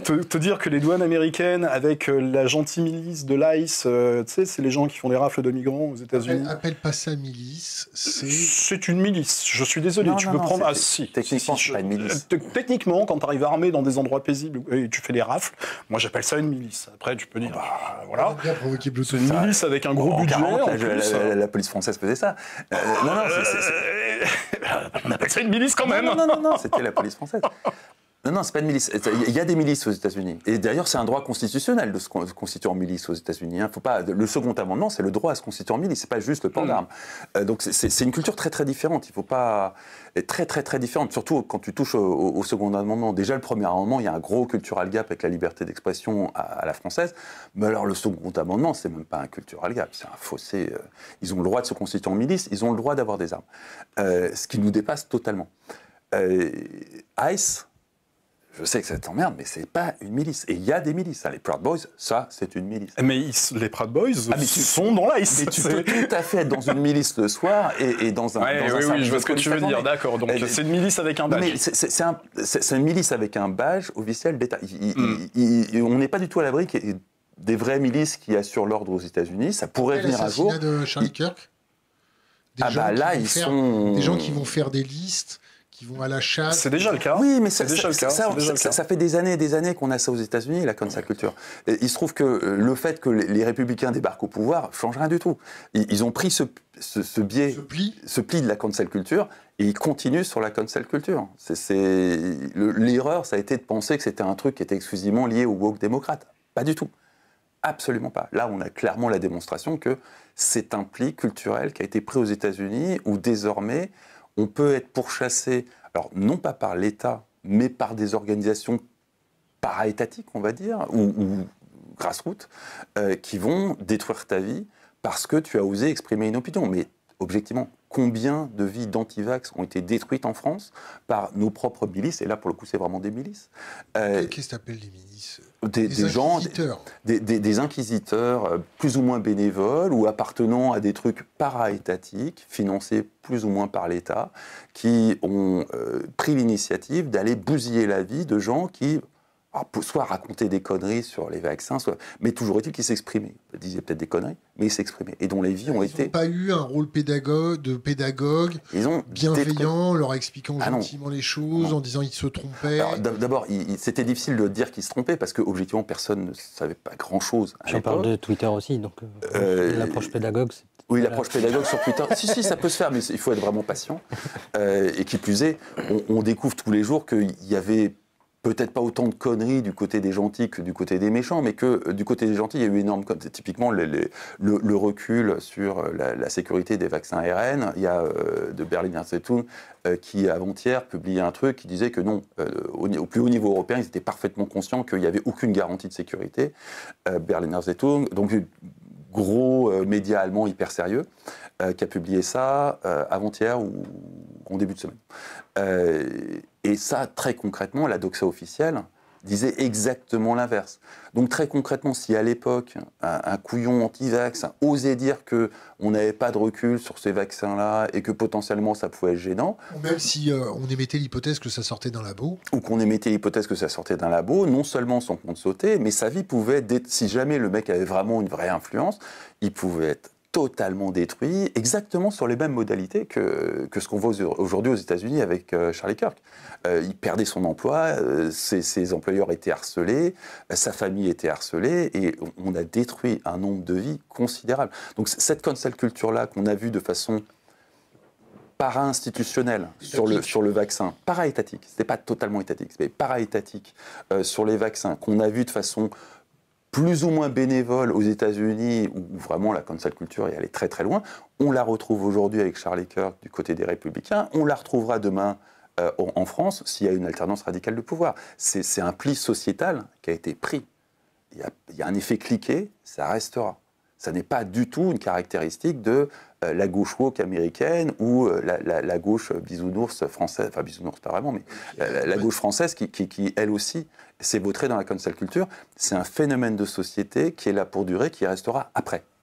te dire que les douanes américaines, avec la gentille milice de l'ICE, tu sais, c'est les gens qui font les rafles de migrants aux États-Unis. Appelle pas ça milice, C'est une milice, je suis désolé. Non, tu non, peux non, prendre. Ah, si. Techniquement, c'est pas une milice. Techniquement, quand tu arrives armé dans des endroits paisibles et tu fais les rafles, moi j'appelle ça une milice. Après, tu peux dire, voilà. Bien provoqué C'est Bluetooth. une milice avec un gros En budget. 40, en plus. la police française faisait ça. Non, non, On appelle ça une milice quand même. non, c'était la police française. Non, c'est pas une milice. Il y a des milices aux États-Unis. Et d'ailleurs, c'est un droit constitutionnel de se constituer en milice aux États-Unis. Faut pas. Le second amendement, c'est le droit à se constituer en milice. C'est pas juste le port d'armes. Donc c'est une culture très très différente. Il faut pas très très très différente. Surtout quand tu touches au second amendement. Déjà le premier amendement, il y a un gros cultural gap avec la liberté d'expression à la française. Mais alors le second amendement, c'est même pas un cultural gap. C'est un fossé. Ils ont le droit de se constituer en milice. Ils ont le droit d'avoir des armes. Ce qui nous dépasse totalement. ICE. Je sais que ça t'emmerde, mais c'est pas une milice. Et il y a des milices. Les Proud Boys, ça, c'est une milice. Mais les Proud Boys sont dans l'ICE. Mais tu peux tout à fait être dans une milice le soir et dans un. Oui, je vois ce que tu veux dire, d'accord. Donc c'est une milice avec un badge. Mais c'est une milice avec un badge officiel d'État. On n'est pas du tout à l'abri qu'il y ait des vraies milices qui assurent l'ordre aux États-Unis. Ça pourrait venir un jour. L'assassinat de Charlie Kirk. Des gens qui vont faire des listes, qui vont à la chasse. C'est déjà le cas. Oui, mais ça fait des années et des années qu'on a ça aux États-Unis, la cancel culture. Et il se trouve que le fait que les républicains débarquent au pouvoir change rien du tout. Ils ont pris ce pli de la cancel culture et ils continuent sur la cancel culture. L'erreur, ça a été de penser que c'était un truc qui était exclusivement lié aux woke démocrates. Pas du tout. Absolument pas. Là, on a clairement la démonstration que c'est un pli culturel qui a été pris aux États-Unis où désormais on peut être pourchassé, alors non pas par l'État, mais par des organisations para-étatiques, on va dire, ou grassroots, qui vont détruire ta vie parce que tu as osé exprimer une opinion. Mais objectivement, combien de vies d'antivax ont été détruites en France par nos propres milices? Et là, pour le coup, c'est vraiment des milices. Qu'est-ce que tu appelles les milices? Des inquisiteurs. Des inquisiteurs plus ou moins bénévoles ou appartenant à des trucs para-étatiques, financés plus ou moins par l'État, qui ont pris l'initiative d'aller bousiller la vie de gens qui soit raconter des conneries sur les vaccins, mais toujours est-il qu'ils s'exprimaient. Ils disaient peut-être des conneries, mais ils s'exprimaient. Et dont les vies ont été... Ils n'ont pas eu un rôle pédagogue bienveillant, leur expliquant gentiment les choses, en disant qu'ils se trompaient. D'abord, c'était difficile de dire qu'ils se trompaient, parce qu'objectivement, personne ne savait pas grand-chose à l'époque. J'en parle de Twitter aussi, donc l'approche pédagogue, c'est... Oui, l'approche pédagogue sur Twitter. Si, ça peut se faire, mais il faut être vraiment patient. Et qui plus est, on découvre tous les jours qu'il y avait peut-être pas autant de conneries du côté des gentils que du côté des méchants, mais que du côté des gentils, il y a eu énorme... Typiquement, le recul sur la sécurité des vaccins ARN. Il y a de Berliner Zeitung qui, avant-hier, publiait un truc qui disait que non, au plus haut niveau européen, ils étaient parfaitement conscients qu'il n'y avait aucune garantie de sécurité. Berliner Zeitung, donc gros média allemand hyper sérieux, qui a publié ça avant-hier ou en début de semaine. Et ça, très concrètement, la doxa officielle disait exactement l'inverse. Donc très concrètement, si à l'époque, un couillon anti-vax osait dire qu'on n'avait pas de recul sur ces vaccins-là et que potentiellement ça pouvait être gênant... Même si on émettait l'hypothèse que ça sortait d'un labo. Ou qu'on émettait l'hypothèse que ça sortait d'un labo, non seulement son compte sautait, mais sa vie pouvait être... Si jamais le mec avait vraiment une vraie influence, il pouvait être totalement détruit, exactement sur les mêmes modalités que ce qu'on voit aujourd'hui aux États-Unis avec Charlie Kirk. Il perdait son emploi, ses employeurs étaient harcelés, sa famille était harcelée, et on a détruit un nombre de vies considérable. Donc cette cancel culture-là qu'on a vue de façon para-institutionnelle sur le vaccin, para-étatique, c'était pas totalement étatique, c'était para-étatique sur les vaccins, qu'on a vu de façon plus ou moins bénévole aux États-Unis, où vraiment la cancel culture est allée très très loin. On la retrouve aujourd'hui avec Charlie Kirk du côté des Républicains. On la retrouvera demain en France s'il y a une alternance radicale de pouvoir. C'est un pli sociétal qui a été pris. Il y a un effet cliquet, ça restera. Ça n'est pas du tout une caractéristique de la gauche woke américaine ou la gauche bisounours française, enfin bisounours pas vraiment, mais la gauche française qui elle aussi s'est vautrée dans la cancel culture. C'est un phénomène de société qui est là pour durer, qui restera après.